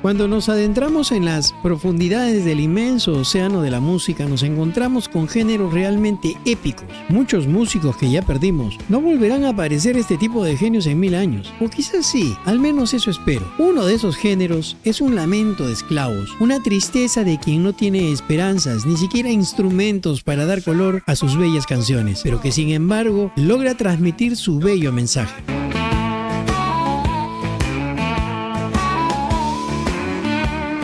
Cuando nos adentramos en las profundidades del inmenso océano de la música, nos encontramos con géneros realmente épicos. Muchos músicos que ya perdimos no volverán a aparecer este tipo de genios en 1000 años, o quizás sí, al menos eso espero. Uno de esos géneros es un lamento de esclavos, una tristeza de quien no tiene esperanzas, ni siquiera instrumentos para dar color a sus bellas canciones, pero que sin embargo logra transmitir su bello mensaje.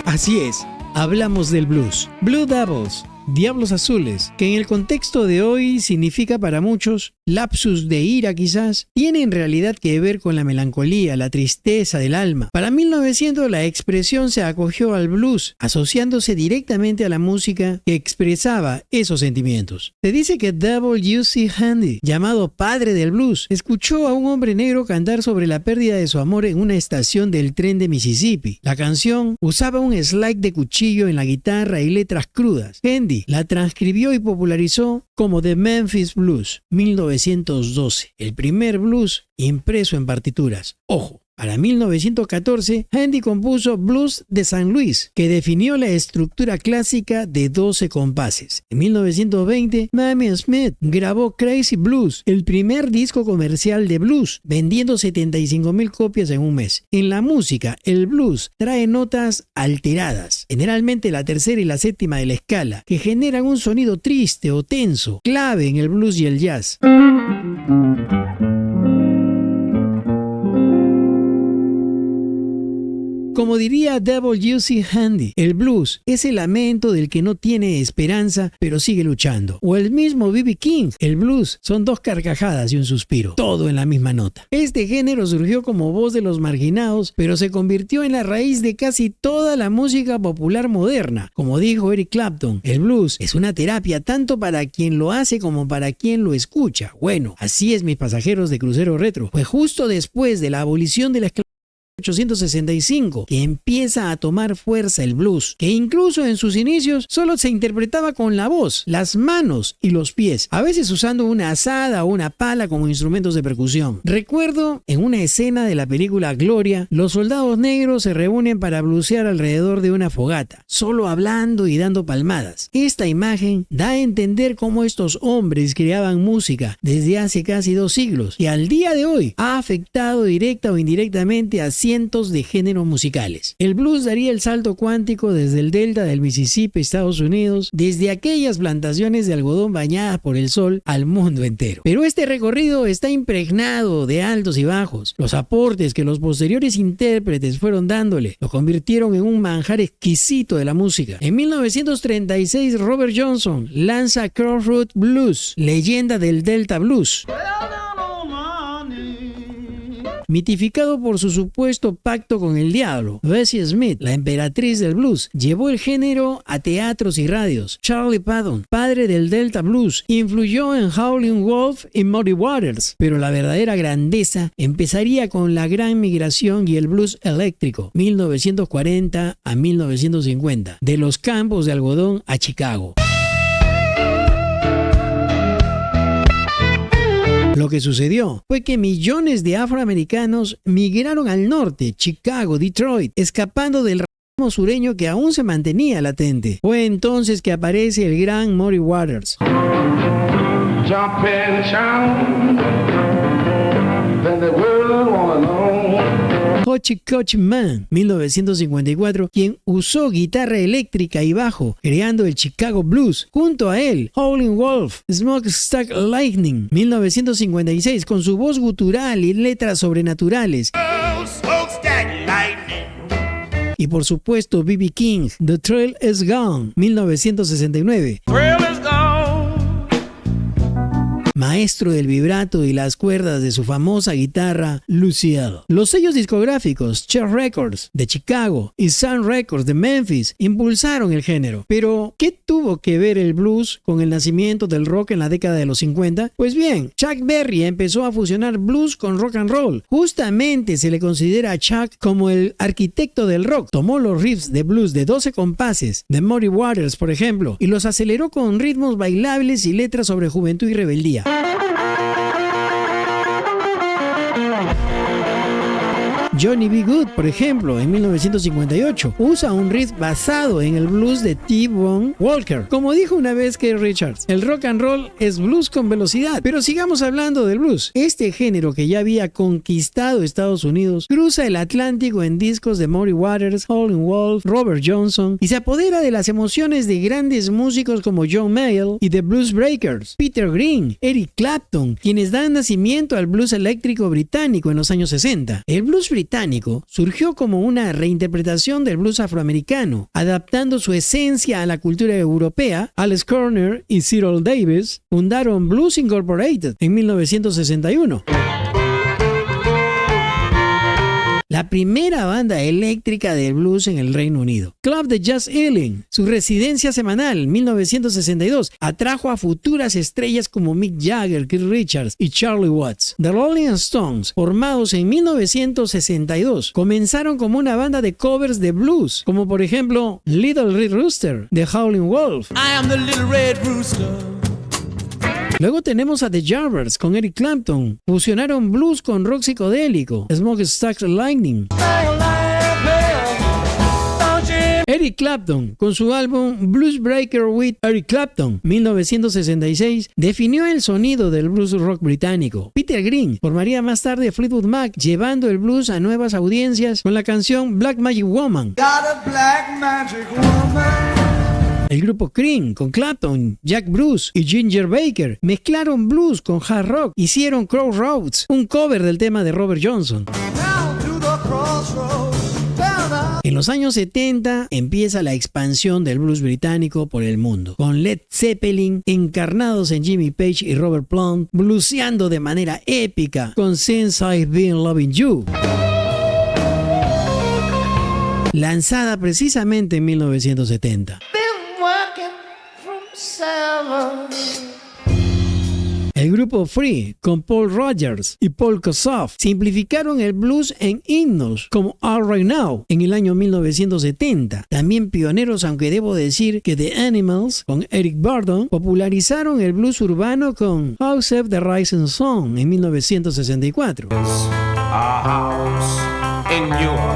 Así es, hablamos del blues. Blue Devils, Diablos Azules, que en el contexto de hoy significa para muchos lapsus de ira quizás, tiene en realidad que ver con la melancolía, la tristeza del alma. Para 1900 la expresión se acogió al blues, asociándose directamente a la música que expresaba esos sentimientos. Se dice que W.C. Handy, llamado padre del blues, escuchó a un hombre negro cantar sobre la pérdida de su amor en una estación del tren de Mississippi. La canción usaba un slide de cuchillo en la guitarra y letras crudas. Handy la transcribió y popularizó como The Memphis Blues, 1912, el primer blues impreso en partituras. Ojo. Para 1914, Handy compuso Blues de San Luis, que definió la estructura clásica de 12 compases. En 1920, Mamie Smith grabó Crazy Blues, el primer disco comercial de blues, vendiendo 75,000 copias en un mes. En la música, el blues trae notas alteradas, generalmente la tercera y la séptima de la escala, que generan un sonido triste o tenso, clave en el blues y el jazz. Como diría W.C. Handy, el blues es el lamento del que no tiene esperanza pero sigue luchando. O el mismo B.B. King, el blues son 2 carcajadas y un suspiro, todo en la misma nota. Este género surgió como voz de los marginados, pero se convirtió en la raíz de casi toda la música popular moderna. Como dijo Eric Clapton, el blues es una terapia tanto para quien lo hace como para quien lo escucha. Bueno, así es, mis pasajeros de Crucero Retro. Pues justo después de la abolición de la esclavitud, 1865, que empieza a tomar fuerza el blues, que incluso en sus inicios solo se interpretaba con la voz, las manos y los pies, a veces usando una azada o una pala como instrumentos de percusión. Recuerdo en una escena de la película Gloria, los soldados negros se reúnen para blusear alrededor de una fogata, solo hablando y dando palmadas. Esta imagen da a entender cómo estos hombres creaban música desde hace casi 2 siglos, y al día de hoy ha afectado directa o indirectamente a cientos de géneros musicales. El blues daría el salto cuántico desde el delta del Mississippi, Estados Unidos, desde aquellas plantaciones de algodón bañadas por el sol al mundo entero. Pero este recorrido está impregnado de altos y bajos. Los aportes que los posteriores intérpretes fueron dándole lo convirtieron en un manjar exquisito de la música. En 1936, Robert Johnson lanza Crossroad Blues, leyenda del Delta Blues, mitificado por su supuesto pacto con el diablo. Bessie Smith, la emperatriz del blues, llevó el género a teatros y radios. Charlie Patton, padre del Delta Blues, influyó en Howlin' Wolf y Muddy Waters, pero la verdadera grandeza empezaría con la gran migración y el blues eléctrico, 1940 a 1950, de los campos de algodón a Chicago. Lo que sucedió fue que millones de afroamericanos migraron al norte, Chicago, Detroit, escapando del racismo sureño que aún se mantenía latente. Fue entonces que aparece el gran Muddy Waters, Jump and shout, then the world wanna know. Hotchie Cotch Man, 1954, quien usó guitarra eléctrica y bajo, creando el Chicago Blues. Junto a él, Howlin' Wolf, Smokestack Lightning, 1956, con su voz gutural y letras sobrenaturales. Y por supuesto, B.B. King, The Trail is Gone, 1969. Maestro del vibrato y las cuerdas de su famosa guitarra Lucille. Los sellos discográficos Chess Records de Chicago y Sun Records de Memphis impulsaron el género. Pero, ¿qué tuvo que ver el blues con el nacimiento del rock en la década de los 50? Pues bien, Chuck Berry empezó a fusionar blues con rock and roll. Justamente se le considera a Chuck como el arquitecto del rock. Tomó los riffs de blues de 12 compases de Muddy Waters, por ejemplo, y los aceleró con ritmos bailables y letras sobre juventud y rebeldía. Johnny B. Good, por ejemplo, en 1958, usa un riff basado en el blues de T-Bone Walker. Como dijo una vez Keith Richards, el rock and roll es blues con velocidad. Pero sigamos hablando del blues. Este género, que ya había conquistado Estados Unidos, cruza el Atlántico en discos de Muddy Waters, Howlin' Wolf, Robert Johnson, y se apodera de las emociones de grandes músicos como John Mayall y The Blues Breakers, Peter Green, Eric Clapton, quienes dan nacimiento al blues eléctrico británico en los años 60. El blues británico surgió como una reinterpretación del blues afroamericano, adaptando su esencia a la cultura europea. Alex Corner y Cyril Davis fundaron Blues Incorporated en 1961. La primera banda eléctrica del blues en el Reino Unido. Club de Jazz Ealing, su residencia semanal, 1962, atrajo a futuras estrellas como Mick Jagger, Keith Richards y Charlie Watts. The Rolling Stones, formados en 1962, comenzaron como una banda de covers de blues, como por ejemplo Little Red Rooster de Howlin' Wolf. I am the little red rooster. Luego tenemos a The Yardbirds con Eric Clapton. Fusionaron blues con rock psicodélico. Smokestack Lightning. Eric Clapton, con su álbum Blues Breaker with Eric Clapton, 1966, definió el sonido del blues rock británico. Peter Green formaría más tarde Fleetwood Mac, llevando el blues a nuevas audiencias con la canción Black Magic Woman. Got a black magic woman. El grupo Cream, con Clapton, Jack Bruce y Ginger Baker, mezclaron blues con hard rock. Hicieron Crossroads, un cover del tema de Robert Johnson. En los años 70 empieza la expansión del blues británico por el mundo, con Led Zeppelin encarnados en Jimmy Page y Robert Plant, blueseando de manera épica con Since I've Been Loving You, lanzada precisamente en 1970. El grupo Free, con Paul Rodgers y Paul Kossoff, simplificaron el blues en himnos como All Right Now en el año 1970. También pioneros, aunque debo decir que The Animals, con Eric Burdon, popularizaron el blues urbano con House of the Rising Sun en 1964.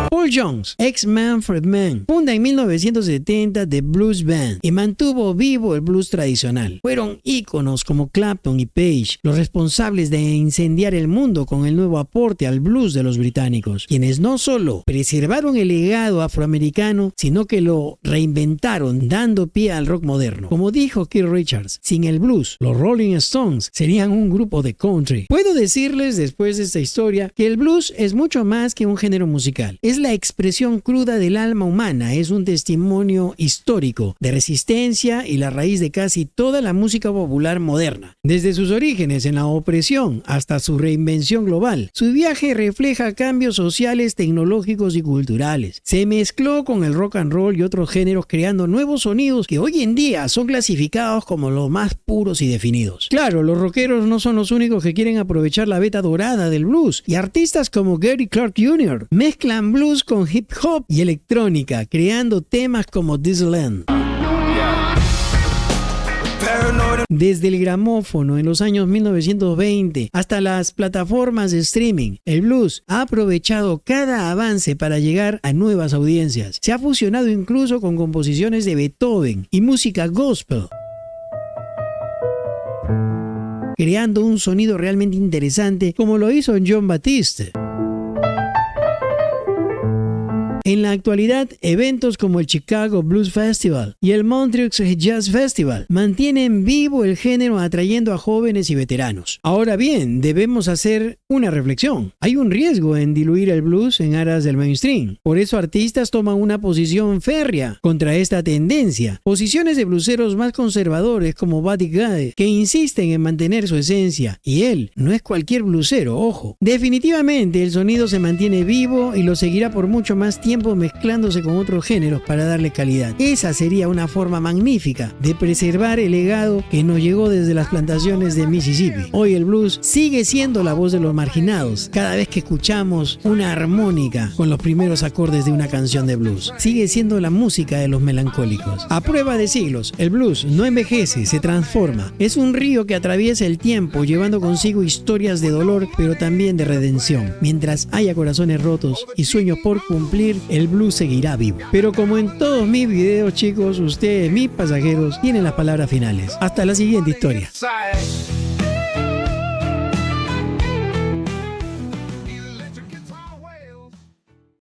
Paul Jones, ex Manfred Mann, funda en 1970 The Blues Band y mantuvo vivo el blues tradicional. Fueron íconos como Clapton y Page los responsables de incendiar el mundo con el nuevo aporte al blues de los británicos, quienes no solo preservaron el legado afroamericano, sino que lo reinventaron, dando pie al rock moderno. Como dijo Keith Richards, sin el blues, los Rolling Stones serían un grupo de country. Puedo decirles, después de esta historia, que el blues es mucho más que un género musical. Es la expresión cruda del alma humana, es un testimonio histórico de resistencia y la raíz de casi toda la música popular moderna. Desde sus orígenes en la opresión hasta su reinvención global, su viaje refleja cambios sociales, tecnológicos y culturales. Se mezcló con el rock and roll y otros géneros, creando nuevos sonidos que hoy en día son clasificados como los más puros y definidos. Claro, los rockeros no son los únicos que quieren aprovechar la veta dorada del blues, y artistas como Gary Clark Jr. mezclan blues con hip hop y electrónica, creando temas como This Land. Desde el gramófono en los años 1920 hasta las plataformas de streaming, el blues ha aprovechado cada avance para llegar a nuevas audiencias. Se ha fusionado incluso con composiciones de Beethoven y música gospel, creando un sonido realmente interesante, como lo hizo John Batiste. En la actualidad, eventos como el Chicago Blues Festival y el Montreux Jazz Festival mantienen vivo el género, atrayendo a jóvenes y veteranos. Ahora bien, debemos hacer una reflexión. Hay un riesgo en diluir el blues en aras del mainstream. Por eso artistas toman una posición férrea contra esta tendencia. Posiciones de blueseros más conservadores como Buddy Guy, que insisten en mantener su esencia. Y él no es cualquier blusero, ojo. Definitivamente el sonido se mantiene vivo y lo seguirá por mucho más tiempo tiempo mezclándose con otros géneros para darle calidad. Esa sería una forma magnífica de preservar el legado que nos llegó desde las plantaciones de Mississippi. Hoy el blues sigue siendo la voz de los marginados cada vez que escuchamos una armónica con los primeros acordes de una canción de blues. Sigue siendo la música de los melancólicos. A prueba de siglos, el blues no envejece, se transforma. Es un río que atraviesa el tiempo llevando consigo historias de dolor pero también de redención. Mientras haya corazones rotos y sueños por cumplir, el blues seguirá vivo. Pero como en todos mis videos, chicos, ustedes, mis pasajeros, tienen las palabras finales. Hasta la siguiente historia.